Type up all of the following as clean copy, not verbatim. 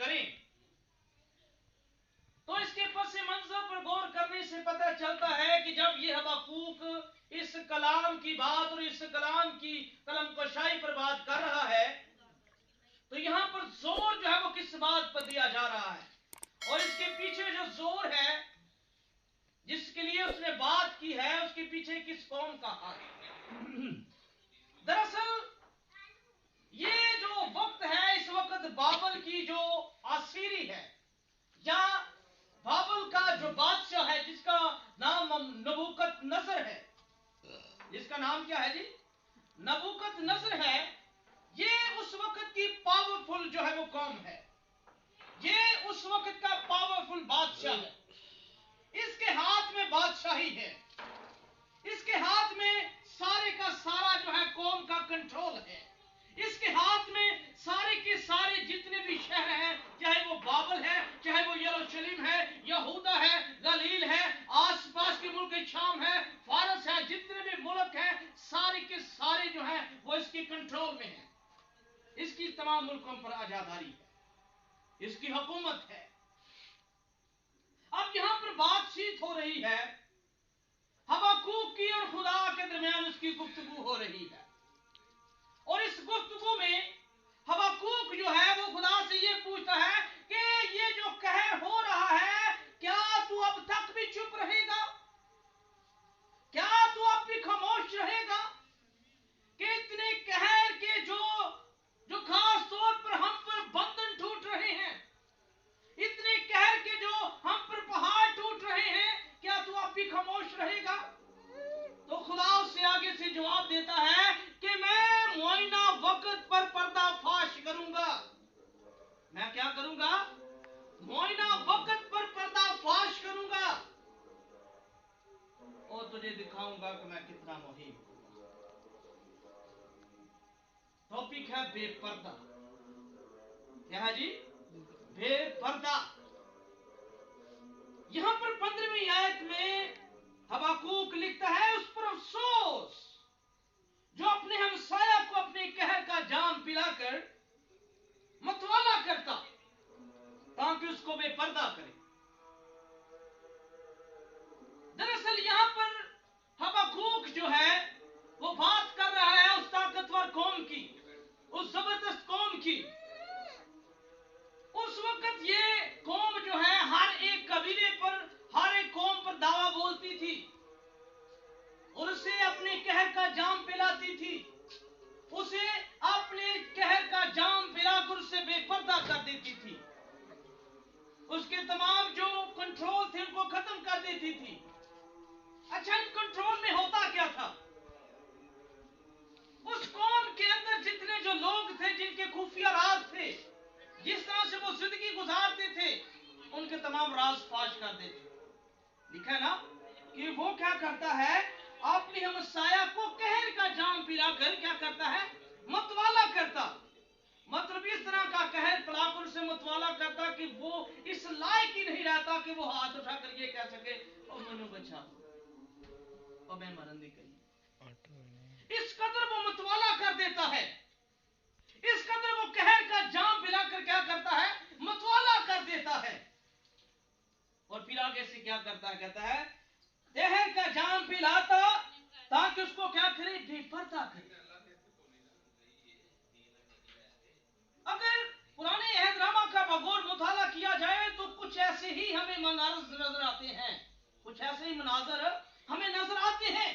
करें तो इसके पस मंजर पर गौर करने से पता चलता है कि जब ये हबक्कूक इस कलाम की बात और इस कलाम की कलम कशाई पर बात कर रहा है तो यहां पर जोर जो है वो किस बात पर दिया जा रहा है और इसके पीछे जो जोर है जिसके लिए उसने बात की है उसके पीछे किस कौम का हाथ है। दरअसल ये जो वक्त है इस वक्त बाबल की जो आसीरी है या बाबल का जो बादशाह है जिसका नाम नबूकत नजर है, जिसका नाम क्या है जी, नबूकत नजर है, ये उस वक्त की पावरफुल जो है वो कौम है, ये उस वक्त का पावरफुल बादशाह है। इसके हाथ में बादशाही है, इसके हाथ में सारे का सारा जो है कौम का कंट्रोल है, इसके हाथ में सारे के सारे जितने भी शहर हैं, चाहे वो बाबल है, चाहे वो यरूशलेम है, यहूदा है, गलील है, आसपास के मुल्क शाम है, फारस है, जितने भी मुल्क हैं सारे के सारे जो हैं वो इसके कंट्रोल में हैं। इसकी तमाम मुल्कों पर आजादारी है, इसकी हुकूमत है। अब यहां पर बातचीत हो रही है, हबक्कूक की और खुदा के दरमियान उसकी गुफ्तगू हो रही है और इस गुफ्तगू में हबक्कूक जो है वो खुदा से ये पूछता है कि ये जो कहर हो रहा है क्या तू अब तक भी चुप रहेगा, क्या तू अब भी खामोश रहेगा कि इतने कहर के जो खास तौर पर हम पर बंधन टूट रहे हैं, इतने कहर के जो हम पर पहाड़ टूट रहे हैं, क्या तू अब भी खामोश रहेगा। तो खुदा उससे आगे से जवाब देता है कि मैं मुआयना वक्त पर पर्दाफाश करूंगा। मैं क्या करूंगा, मुआयना वक्त पर पर्दाफाश करूंगा और तुझे दिखाऊंगा कि मैं कितना मुहीम हूं। टॉपिक है बेपर्दा। क्या है जी, बेपर्दा। यहां पर 15वीं आयत में हबक्कूक लिखता है उस पर अफसोस जो अपने हमसाया को अपने कहर का जाम पिलाकर मतवाला करता ताकि उसको बेपर्दा करे। दरअसल यहां पर हबक्कूक जो है वो बात कर रहा है उस ताकतवर कौम की, उस जबरदस्त कौम की। उस वक्त ये कौम जो है हर एक कबीले पर, हर एक कौम पर दावा बोलती थी और उसे अपने कहर का जाम पिलाती थी, उसे अपने कहर का जाम पिलाकर उससे बेपर्दा कर देती थी, उसके तमाम जो कंट्रोल थे उनको खत्म कर देती थी। अच्छा, इन कंट्रोल में होता क्या था, उस कौम के अंदर जितने जो लोग थे जिनके खुफिया राज थे, जिस तरह से वो जिंदगी गुजारते थे, उनके तमाम राज फाश कर देते। लिखा है ना कि वो क्या करता है, अपनी हमसाया को कहर का जाम पिलाकर क्या करता है, मतवाला करता। मतलब इस तरह का कहर पिलाकर उसे मतवाला करता कि वो इस लायक ही नहीं रहता कि वो हाथ उठाकर ये कह सके ओ मनु बचा और मैं मरन नहीं कही। इस कदर वो मतवाला कर देता है, इस कदर वो कहर का जाम पिलाकर क्या करता है, मतवाला कर देता है। और फिर आगे से क्या करता है, कहता है कहर का जाम पिलाता ताकि उसको क्या करे, बेपर्दा करे। अगर पुराने अहदनामा का बगौर मुताला किया जाए तो कुछ ऐसे ही हमें मनाज़र नजर आते हैं, कुछ ऐसे ही मनाज़र हमें नजर आते हैं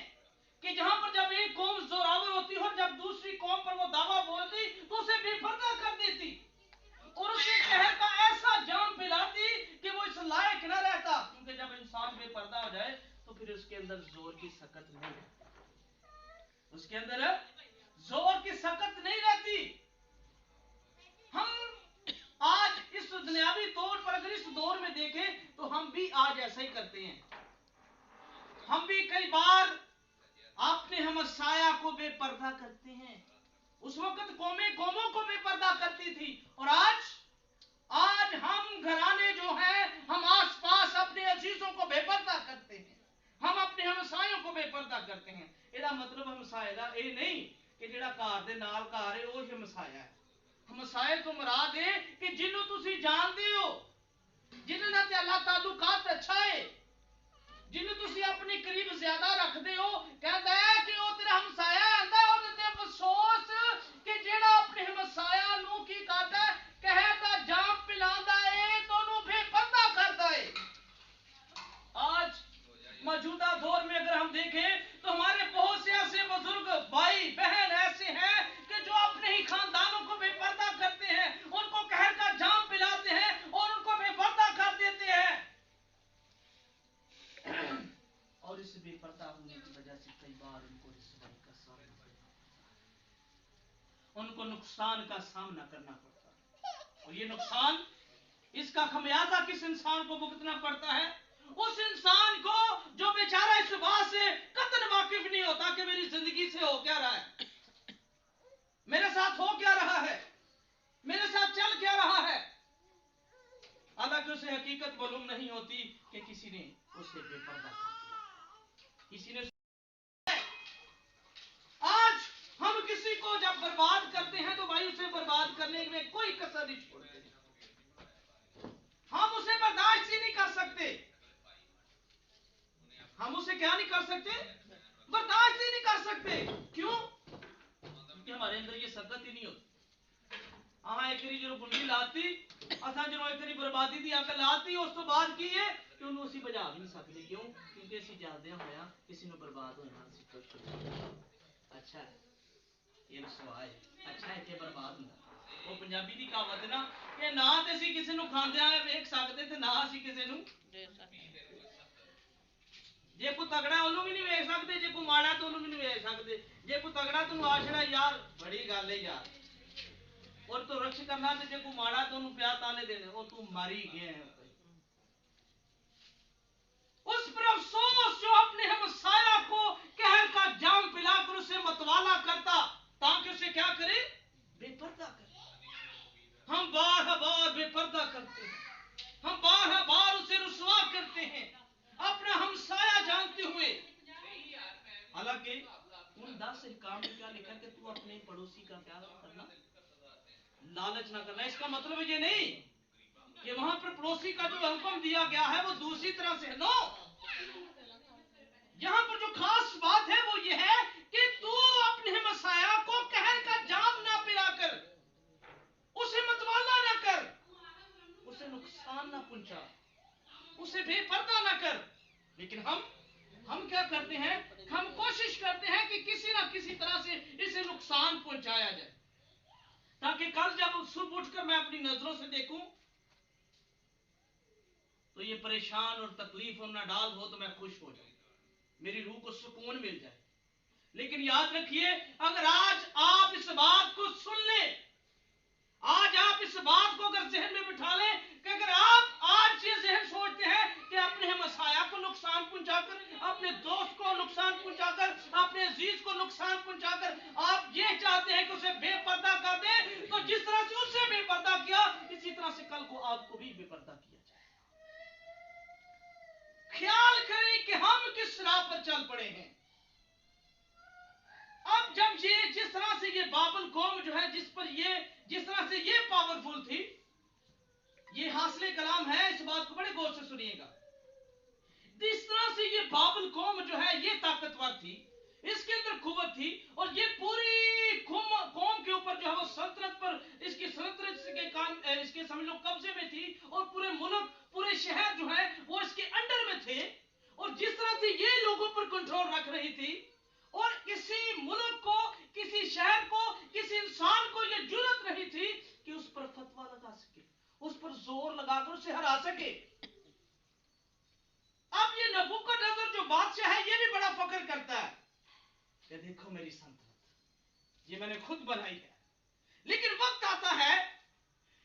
कि जहां पर जब एक कौम जोरावर होती और जब दूसरी कौम पर वो दावा बोलती तो उसे बेपर्दा कर देती और उसे कहर का ऐसा जाम पिलाती कि वो इस लायक न रहता। क्योंकि जब इंसान बेपर्दा हो जाए तो फिर उसके अंदर जोर की सकत नहीं रहती, उसके अंदर जोर की सकत नहीं रहती। हम आज इस दुनियावी तौर पर अगर इस दौर में देखें तो हम भी आज ऐसा ही करते हैं। हम भी कई बार अपने हमसाया को बेपर्दा करते हैं। उस वक्त कौमें कौमों को बेपर्दा करती थी और आज हम घराने जो हैं हम आसपास अपने अजीजों को बेपर्दा करते हैं, हम अपने हमसायों को बेपर्दा करते हैं। ਇਹਦਾ मतलब हमसाए ਦਾ ਇਹ नहीं कि ਜਿਹੜਾ ਘਰ ਦੇ ਨਾਲ ਘਰ है ਉਹ हमसाया है। ਹਮਸਾਏ ਤੋਂ ਮੁਰਾਦ ਹੈ ਕਿ ਜਿਹਨੂੰ ਤੁਸੀਂ ਜਾਣਦੇ ਹੋ, ਜਿਹਨਾਂ ਨਾਲ ਤੇ ਅੱਲਾਹ ਤਾਲੁਕਾਤ ਅੱਛਾ ਹੈ, ਜਿਹਨੂੰ ਤੁਸੀਂ ਆਪਣੇ ਕਰੀਬ ਜ਼ਿਆਦਾ ਰੱਖਦੇ ਹੋ, ਕਹਿੰਦਾ ਹੈ ਕਿ ਉਹ ਤੇਰਾ ਹਮਸਾਇਆ ਆਂਦਾ। ਉਹਦੇ ਤੇ ਅਫਸੋਸ ਕਿ ਜਿਹੜਾ ਆਪਣੇ ਹਮਸਾਇਆ ਨੂੰ ਕੀ ਕਰਦਾ ਹੈ, कहता जाम पिलांदा है तो उन्हों बेपर्दा करता है। आज मौजूदा दौर में अगर हम देखें तो हमारे बहुत से ऐसे बुजुर्ग भाई बहन ऐसे हैं कि जो अपने ही खानदानों को बेपर्दा करते हैं, उनको कहर का जाम पिलाते हैं और उनको बेपर्दा कर देते हैं। और इस बेपर्दा होने की वजह से कई बार उनको रिस्वाई का सामना करना पड़ता है, उनको नुकसान का सामना करना पड़ता है। और ये नुकसान, इसका खमियाजा किस इंसान को भुगतना पड़ता है? उस इंसान को जो बेचारा इस बात से कतन वाकिफ नहीं होता कि मेरी जिंदगी से हो क्या रहा है, मेरे साथ हो क्या रहा है, मेरे साथ चल क्या रहा है। हालांकि उसे हकीकत मालूम नहीं होती कि किसी ने उसे बेपर्दा कर दिया, किसी ने। आज हम किसी को जब बर्बाद करते हैं तो भाई उसे बर्बाद करने में कोई कसर नहीं छोड़ते, हम उसे बर्दाश्त ही नहीं कर सकते। हम उसे क्या नहीं कर सकते? बर्दाश्त ही नहीं कर सकते। क्यों? क्योंकि हमारे अंदर ये सकत ही नहीं होती। हाँ, एक करी जो गुंडी लाती असा जो एक करी बर्बादी दी अकल लाती, उस तो बाद की है कि उन्होंने उसी बजा भी नहीं सकते। क्यों? क्योंकि असी जाते होया किसी ने बर्बाद होना अच्छा है, ये रसवा है, अच्छा है कि बर्बाद होना। वो पंजाबी दी कहावत है ना कि ना ते असी किसी नु खांदे आ वेख सकते ते ना असी किसी नु जे कोई तगड़ा ओनू भी नहीं वेख सकते, जे कोई माड़ा तो ओनू भी नहीं वेख सकते। जे कोई तगड़ा तो आशड़ा यार बड़ी गल है यार, और तो रक्ष करना, ते जे कोई माड़ा तो ओनू प्यार ताने देने, वो तू मारी गया है। उस पर अफसोस जो अपने हमसाया को कहर का जाम पिलाकर उसे मतवाला करता ताकि उसे क्या करे? बेपर्दा करे। हम बार बार बेपर्दा करते हैं, हम बार बार उसे रुसवा करते हैं अपना हमसाया जानते हुए। हालांकि उन 10 अहकाम में क्या लिखा कि तू अपने पड़ोसी का क्या करना? लालच ना करना। इसका मतलब ये नहीं कि वहां पर पड़ोसी का जो हुक्म दिया गया है वो दूसरी तरह से नो, यहां पर जो खास बात है वो ये है कि तू अपने हमसाया को कहर का जाम ना पिलाकर, उसे मतवाला ना कर, उसे नुकसान ना पहुंचा, उसे बेपर्दा ना कर। लेकिन हम क्या करते हैं? हम कोशिश करते हैं कि किसी ना किसी तरह से इसे नुकसान पहुंचाया जाए, ताकि कल जब सुबह उठकर मैं अपनी नजरों से देखूं तो ये परेशान और तकलीफ और नाडाल हो तो मैं खुश हो जाऊं, मेरी रूह को सुकून मिल जाए। लेकिन याद रखिए, अगर आज आप इस बात को सुन लें, आज आप इस बात को अगर जहन में बिठा लें कि अगर आप आज ये जहन सोचते हैं कि अपने हमसाया को नुकसान पहुंचाकर, अपने दोस्त को नुकसान पहुंचाकर, अपने अजीज को नुकसान पहुंचाकर आप ये चाहते हैं कि उसे बेपर्दा कर दें, तो जिस तरह से उसे बेपर्दा किया इसी तरह से कल को आपको भी बेपर्दा किया जाए। ख्याल करें कि हम किस राह पर चल पड़े हैं। अब जब ये जिस तरह से ये बाबल कौम जो है जिस तरह से ये पावरफुल थी, ये हासिल कलाम है, इस बात को बड़े गौर से सुनिएगा। जिस तरह से ये बाबल कौम जो है ये ताकतवर थी, इसके अंदर कुव्वत थी, और ये पूरी कौम के ऊपर जो है वो सल्तनत पर इसकी सल्तनत के काम इसके समझ लो कब्जे में थी, और पूरे मुल्क पूरे शहर जो है वो इसके अंडर में थे। और जिस तरह से ये लोगों पर कंट्रोल रख रही थी, और किसी मुल्क को, किसी शहर को, किसी इंसान को ये जुर्रत नहीं थी कि उस पर फतवा लगा सके, उस पर जोर लगाकर उसे हरा सके। अब ये नबूकदनेस्सर जो बादशाह है ये भी बड़ा फख्र करता है कि देखो मेरी सल्तनत ये मैंने खुद बनाई है। लेकिन वक्त आता है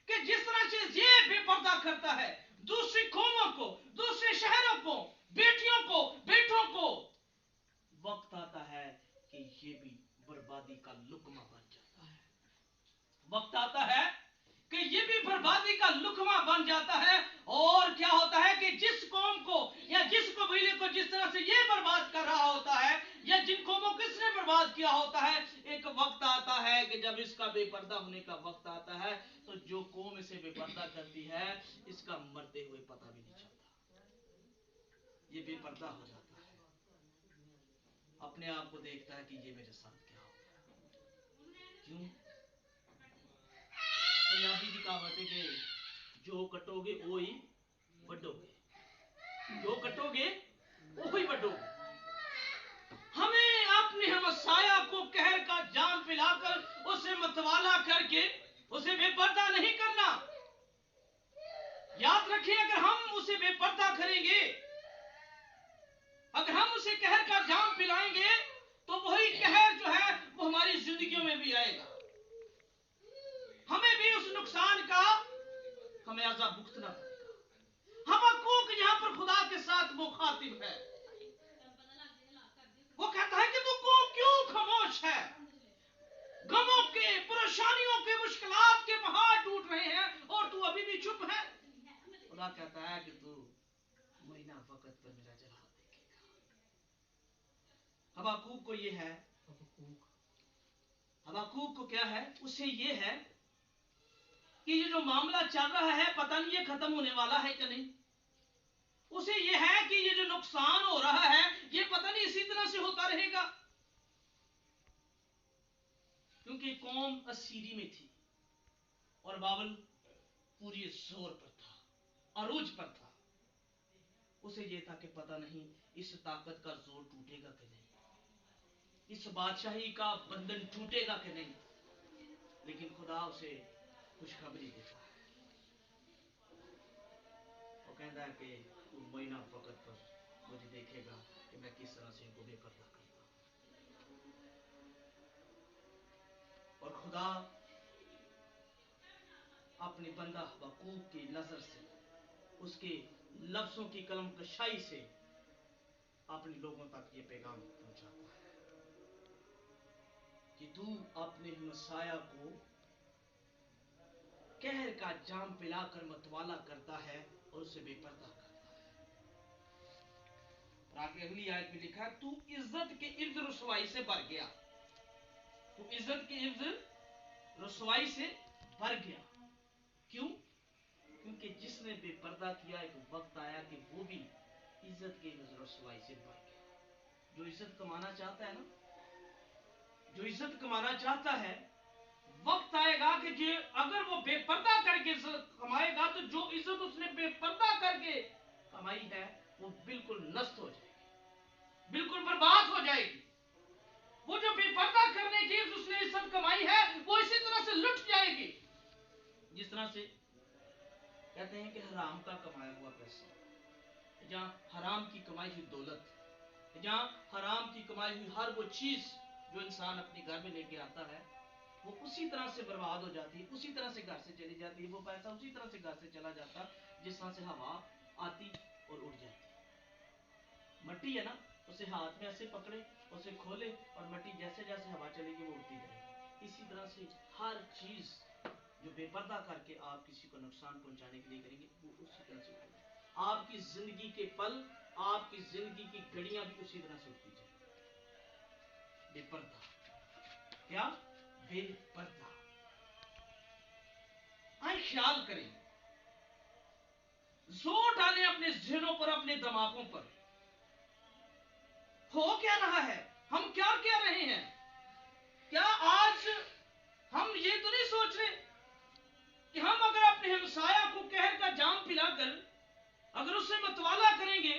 कि जिस तरह से ये बेपर्दा करता है दूसरी कौमों को, दूसरे शहरों को, बेटियों को, बेटों को, वक्त आता है कि ये भी बर्बादी का लुकमा बन जाता है। वक्त आता है कि ये भी बर्बादी का लुकमा बन जाता है। और क्या होता है कि जिस कौम को या जिस कबीले को जिस तरह से ये बर्बाद कर रहा होता है یا جن قوموں کو اس نے برباد کیا ہوتا ہے، ایک وقت آتا ہے کہ جب اس کا بے پردہ ہونے کا وقت آتا ہے تو جو قوم اسے بے پردہ کرتی ہے اس کا مرتے ہوئے پتہ بھی نہیں چلتا، یہ بے پردہ ہو جاتا ہے، اپنے آپ کو دیکھتا ہے کہ یہ میرے ساتھ کیا ہو، کیوں؟ پنجابی کی کہاوت ہے کہ جو کٹو گے وہی بڈو گے، جو کٹو گے وہی بڈو گے۔ ہمیں اپنے ہمسایہ کو قہر کا جام پلا کر اسے متوالا کر کے اسے بے پردہ نہیں کرنا۔ یاد رکھیں اگر ہم اسے بے پردہ کریں گے، اگر ہم اسے قہر کا جام پلائیں گے تو وہی قہر جو ہے وہ ہماری زندگیوں میں بھی آئے گا، ہمیں بھی اس نقصان کا خمیازہ بھگتنا پڑے گا۔ حبقوق یہاں پر خدا کے ساتھ مخاطب ہے، وہ کہتا ہے کہ تو قوم کیوں خاموش ہے، غموں کے، پریشانیوں کے، مشکلات کے پہاڑ ٹوٹ رہے ہیں اور تو ابھی بھی چپ ہے۔ خدا کہتا ہے کہ تو مہینہ وقت پر میرا جلال دیکھے گا۔ حبقوق کو یہ ہے، حبقوق کو کیا ہے؟ اسے یہ ہے کہ یہ جو معاملہ چل رہا ہے پتہ نہیں یہ ختم ہونے والا ہے کہ نہیں، اسے یہ ہے کہ یہ جو نقصان ہو رہا ہے یہ پتہ نہیں اسی طرح سے ہوتا رہے گا، کیونکہ قوم اسیری میں تھی اور بابل پوری زور پر تھا، عروج پر تھا، اسے یہ تھا کہ پتہ نہیں اس طاقت کا زور ٹوٹے گا کہ نہیں، اس بادشاہی کا بندھن ٹوٹے گا کہ نہیں، لیکن خدا اسے خوشخبری دیتا ہے، وہ کہتا ہے کہ تو مہینہ وقت پر مجھے دیکھے گا کہ میں کس طرح سے ان کو بے پردہ کرتا ہوں۔ اور خدا اپنے بندہ حبقوق کی نظر سے، اس کے لفظوں کی قلم کشائی سے اپنے لوگوں تک یہ پیغام پہنچاتا ہے کہ تو اپنے ہمسایہ کو قہر کا جام پلا کر متوالا کرتا ہے اور اسے بے پردہ کرتا ہے۔ اور آگے اگلی آیت میں لکھا ہے تو عزت کے عرض رسوائی سے بھر گیا، تو عزت کے عرض رسوائی سے بھر گیا، کیوں؟ کیونکہ جس نے بے پردہ کیا ایک وقت آیا کہ وہ بھی عزت کے عرض رسوائی سے بھر گیا۔ جو عزت کمانا چاہتا ہے نا، جو عزت کمانا چاہتا ہے، وقت آئے گا کہ جو اگر وہ بے پردہ کر کے عزت کمائے گا تو جو عزت اس نے بے پردہ کر کے کمائی ہے وہ بالکل نست ہو جائے گی، بالکل برباد ہو جائے گی۔ وہ جو بے پردہ کرنے کی اس نے عزت کمائی ہے وہ اسی طرح سے لٹ جائے گی، جس طرح سے کہتے ہیں کہ حرام کا کمایا ہوا پیسہ، جہاں حرام کی کمائی ہوئی دولت، جہاں حرام کی کمائی ہوئی ہر وہ چیز جو انسان اپنے گھر میں لے کے آتا ہے وہ اسی طرح سے برباد ہو جاتی ہے، اسی طرح سے گھر سے چلی جاتی ہے، وہ پیسہ اسی طرح سے گھر سے چلا جاتا جس طرح سے ہوا آتی اور اڑ جاتی۔ مٹی ہے نا، اسے ہاتھ میں ایسے پکڑے، اسے کھولے اور مٹی جیسے جیسے ہوا چلے گی وہ اڑتی جائے گی۔ اسی طرح سے ہر چیز جو بے پردہ کر کے آپ کسی کو نقصان پہنچانے کے لیے کریں گے وہ اسی طرح سے اڑے گی۔ آپ کی زندگی کے پل، آپ کی زندگی کی گھڑیاں بھی اسی طرح سے اڑتی جائیں گی۔ بے پردہ، کیا؟ بے پردہ۔ آئیں خیال کریں، زور ڈالیں اپنے ذہنوں پر، اپنے دماغوں پر، ہو کیا رہا ہے، ہم کیا کیا رہے ہیں؟ کیا آج ہم یہ تو نہیں سوچ رہے کہ ہم اگر اپنے ہمسایہ کو قہر کا جام پلا کر اگر اسے متوالا کریں گے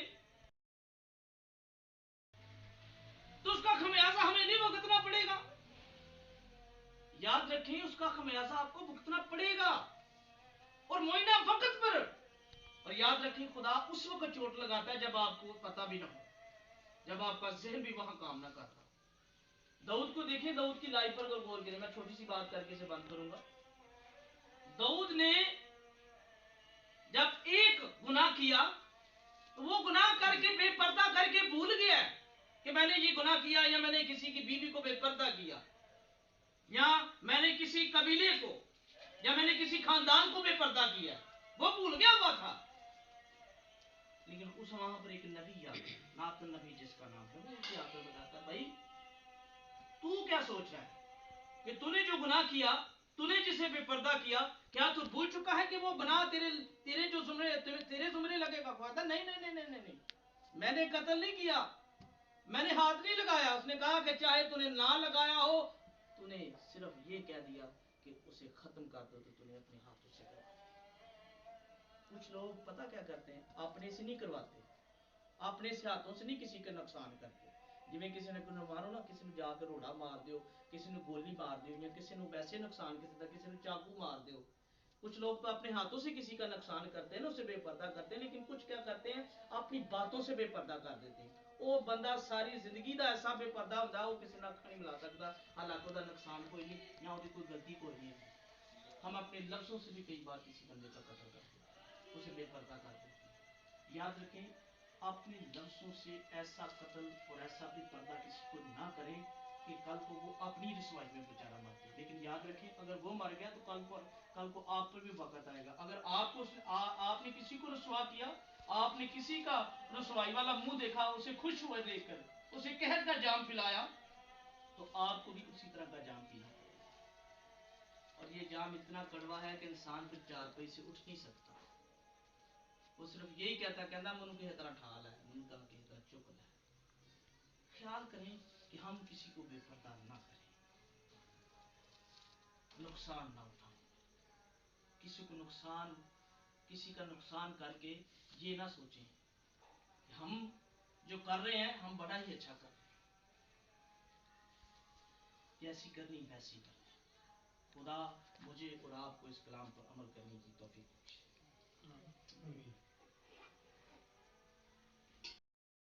تو اس کا خمیازہ ہمیں نہیں بھگتنا پڑے گا؟ یاد رکھیں اس کا خمیازہ آپ کو بھگتنا پڑے گا، اور معینہ وقت پر۔ اور یاد رکھیں خدا اس وقت چوٹ لگاتا ہے جب آپ کو پتہ بھی نہ ہو، جب آپ کا ذہن بھی وہاں کام نہ کرتا۔ داؤد کو دیکھیں، داؤد کی لائف پر اگر غور کریں، میں چھوٹی سی بات کر کے اسے بند کروں گا۔ داؤد نے جب ایک گناہ کیا تو وہ گناہ کر کے بے پردہ کر کے بھول گیا کہ میں نے یہ گناہ کیا، یا میں نے کسی کی بیوی کو بے پردہ کیا، یا میں نے کسی قبیلے کو یا میں نے کسی خاندان کو بے پردہ کیا، وہ بھول گیا ہوا تھا۔ لیکن اس وہاں پر ایک نبی آ گیا، ناتن نبی جس کا نام ہے، وہ اسے آ کر بتاتا بھائی تو کیا سوچ رہا ہے کہ تو نے جو گناہ کیا، تو نے جسے بے پردہ کیا، کیا تو بھول چکا ہے کہ وہ گناہ تیرے جو تیرے زمرے لگے گا؟ کہتا نہیں نہیں نہیں نہیں نہیں، میں نے قتل نہیں کیا، میں نے ہاتھ نہیں لگایا۔ اس نے کہا کہ چاہے تو نے نہ لگایا ہو، تو نے صرف یہ کہہ دیا کہ اسے ختم کر دو، تو تو نے اپنے ہاتھوں سے کروا دیا۔ کچھ لوگ پتہ کیا کرتے ہیں، اپنے سے نہیں کرواتے، اپنے سے ہاتھوں سے نہیں کسی کا نقصان کرتے۔ جی کسی نے کوئی مارو نا، کسی نے جا کے روڑا مار دیو، کسی نے گولی مار دیو، یا کسی نے ویسے نقصان کسی نے چاقو مار دیو۔ کچھ لوگ تو اپنے ہاتھوں سے کسی کا نقصان کرتے ہیں نا، اسے بے پردہ کرتے ہیں، لیکن کچھ کیا کرتے ہیں، اپنی باتوں سے بے پردہ کر دیتے ہیں۔ وہ بندہ ساری زندگی دا ایسا بے پردہ ہوتا ہے، وہ کسی نہ نہیں ملا سکتا، حالانکہ وہ نقصان کوئی نہیں، یا وہ کوئی غلطی کوئی نہیں ہے۔ ہم اپنے لفظوں سے بھی کئی بار کسی بندے کا قتل کرتے ہیں، اسے بے پردہ کر دیتے ہیں۔ یاد رکھیں، اپنے لفظوں سے ایسا قتل اور ایسا بھی پردہ کسی کو نہ کریں کہ کل کو وہ اپنی رسوائی میں بیچارہ مر جائے۔ لیکن یاد رکھیں، اگر وہ مر گیا تو کل کو آپ پر بھی وقت آئے گا۔ اگر آپ نے کسی کو رسوا کیا، آپ نے کسی کا رسوائی والا منہ دیکھا، اسے خوش ہوئے دیکھ کر اسے قہر کا جام پلایا، تو آپ کو بھی اسی طرح کا جام پینا پڑے گا۔ اور یہ جام اتنا کڑوا ہے کہ انسان پھر چارپائی سے اٹھ نہیں سکتا۔ وہ صرف یہی کہتا ہے منو کسی طرح ٹھال ہے، منو کا کسی طرح چکل ہے۔ خیال کریں کہ ہم کسی کو بے پردہ نہ کریں، نقصان نہ اٹھائیں، کسی کا نقصان کر کے یہ نہ سوچیں کہ ہم جو کر رہے ہیں ہم بڑا ہی اچھا کر رہے ہیں، جیسی کرنی ویسی کرنی۔ خدا مجھے اور آپ کو اس کلام پر عمل کرنے کی توفیق بخشے۔